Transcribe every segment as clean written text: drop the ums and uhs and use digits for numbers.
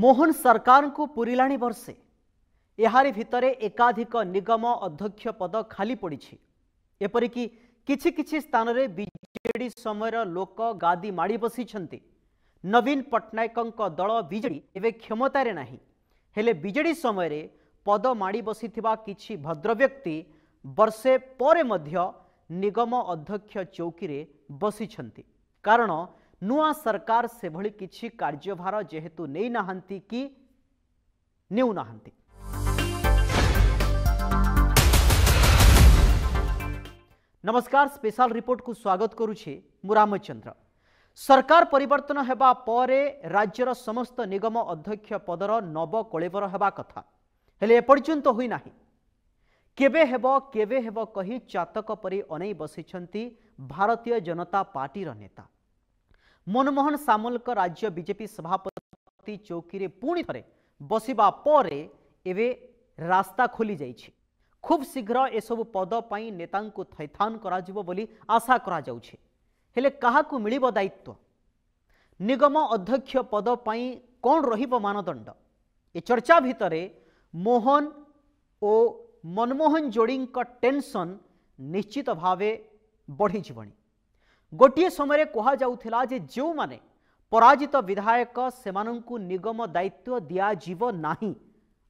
मोहन सरकार को पुरिलाणी वर्षे यारि भितरे एकाधिक निगम अध्यक्ष पद खाली पड़ी एपरिकी किछि किछि स्थान रे बीजेडी समयर लोक गादी माड़ी बसी नवीन पट्टनायक दल बीजेडी एवं क्षमतार नाही हेले बीजेडी समय पद माड़ी बसीथिबा किछि भद्र व्यक्ति वर्षे परे मध्य निगम अध्यक्ष चौकी रे बसिछंती कारण नुआ सरकार से भली किछि कार्यभार जेहेतु नै नाहंती कि नेउ नाहंती। नमस्कार, स्पेशल रिपोर्ट को स्वागत करुछि मु रामचंद्र। सरकार परिवर्तन हेबा परे राज्यर समस्त निगम अध्यक्ष पदर नव कलेवर हेबा कथा हेले एपर्यंत होई नाही। केबे हेबो कही चातक परि अनै बसिछंती भारतीय जनता पार्टी रो नेता मनमोहन सामलक राज्य बीजेपी सभापति चौकी रे पुणी थरे बसिबा परे एवे रास्ता खोली जाइछि। खूब शीघ्र एसबु पद पाई नेतांको थैथान कराजिबो बोली आशा करा जाउछि। हेले काहाकू मिलिबो दायित्व? निगम अध्यक्ष पद पाई कोन रहिबो मानदंड? ए चर्चा भितरे मोहन ओ मनमोहन जोड़ींक टेंशन निश्चित भावे बढ़ी जीवनी। गोटे समय कहा जाउथिला जे जो माने पराजित विधायक सेमानंकु निगम दायित्व दिया जीव नाही,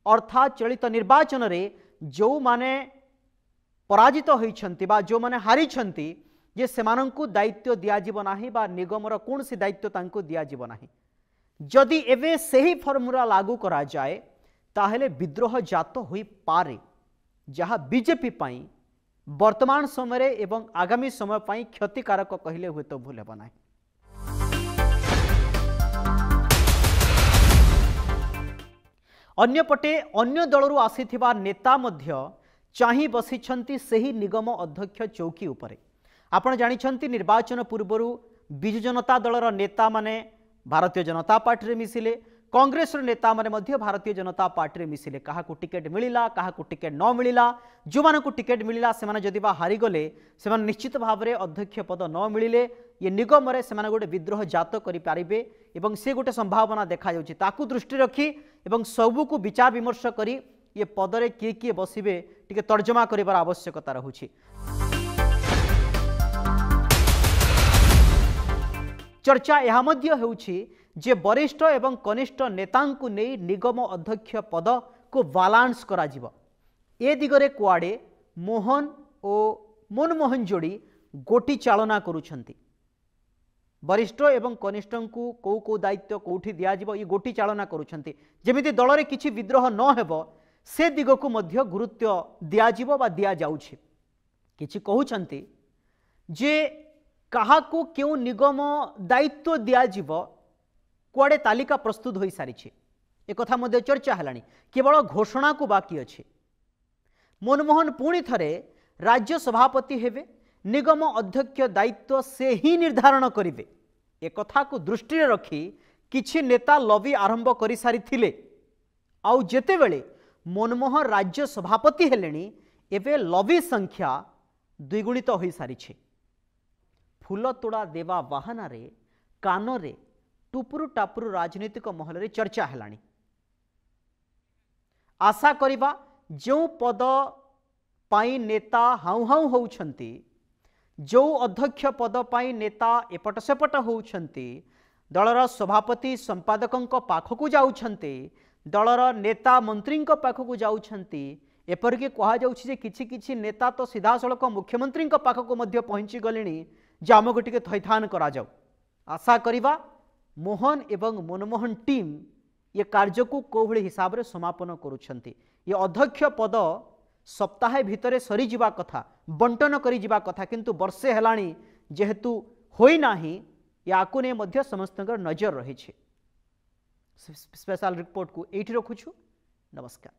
अर्थात चलित निर्वाचन रे जो माने पराजित होइछंती बा जो माने हारी छंती जे सेमानंकु दायित्व दिया जीव नाही बा निगमर कोनसी दायित्व तांको दिया जीव नाही। जदि एवे सही फॉर्मूला लागू करा जाए ताहेले विद्रोह जात होई पारे जहाँ बीजेपी पाई वर्तमान समय एवं आगामी समय पाई क्षतिकारक कहले हुए तो भूल हेब नाही। अन्यपटे अन्य दलरू आसीथिबा नेता मध्य चाही बसिछंती सही निगम अध्यक्ष चौकी उपरे। आपण जानिछंती निर्वाचन पूर्वरु बिजु जनता दलर नेता माने भारतीय जनता पार्टी रे मिसिले, कांग्रेस नेता माने मध्य भारतीय जनता पार्टी रे मिसिले। काहाकू टिकेट मिलिला, काहाकू टिकेट न मिलिला, जो मानकू टिकेट मिलिला से माने जदि बा हारी गले से माने निश्चित भाव में अध्यक्ष पद न मिलिले ये निगम रे से माने गोटे विद्रोह जात करि पारिबे एवं से गोटे संभावना देखा जाउछि। ताकू दृष्टि रखी एवं सबू को विचार विमर्श करी ये पदरे किए किए बसिबे टिके तर्जमा करिवार आवश्यकता रहुछि। चर्चा यह मध्य हेउछि जे वरिष्ठ एवं कनिष्ठ नेतांकु नहीं निगम अध्यक्ष पद को बालांस करा जिवो। ए दिगरे कुआडे मोहन ओ मनमोहन जोड़ी गोटी चालना करुछंती। वरिष्ठ एवं कनिष्ठ को कौ कौ दायित्व कौठी दिया जिवो ये गोटी चालना करुछंती। जेमिति दल रे किछि विद्रोह न हेबो से दिग को मध्य गुरुत्व दिया जिवो बा दिया जाउछि। किछि कहउछंती जे काहाकू क्यों निगम दायित्व दिया जिवो कुआडे तालिका प्रस्तुत हो सारी एक कथा मध्य चर्चा है। केवल घोषणा को बाकी अच्छे। मनमोहन पुणी थरे राज्य सभापति हेबे, निगम अध्यक्ष दायित्व से ही निर्धारण करिवे। एक कथा को दृष्टि रखी किछि नेता लबी आरंभ कर सारी थिले। आउ जेतेबेले मनमोहन राज्य सभापति हेलेनी एबे लबी संख्या द्विगुणित हो सारी। फूल तोड़ा देवा बाहाना रे कान रे टुपुरु टापुरु राजनीतिक महल रे चर्चा हेलानी। आशा करिबा जो पद पाई नेता हाउ हाउ होउछंती, जो अध्यक्ष पद पाई नेता एपट सेपट होउछंती, दलर सभापति संपादकंक पाखकु जाउछंती, दलर नेता मंत्रींक पाखकु जाउछंती, एपरिके कहा जाउछि जे किछि किछि नेता तो सीधा सड़क मुख्यमंत्रींक पाखकु मध्य पहुंची गलेनी जे आमको टिके थैथान करा जाउ। आशा करिबा मोहन एवं मनमोहन टीम ये कार्य को कोभली हिसाब रे समापन करुछंती। ये अध्यक्ष पद सप्ताह भितरे सरी जिबा कथा, बंटन करी जिबा कथा, किंतु वर्षे हेलाणी जेहेतु होई नाही याकु ने मध्य समस्तकर नजर रही छे। स्पेशल रिपोर्ट को एठी रखुछु। नमस्कार।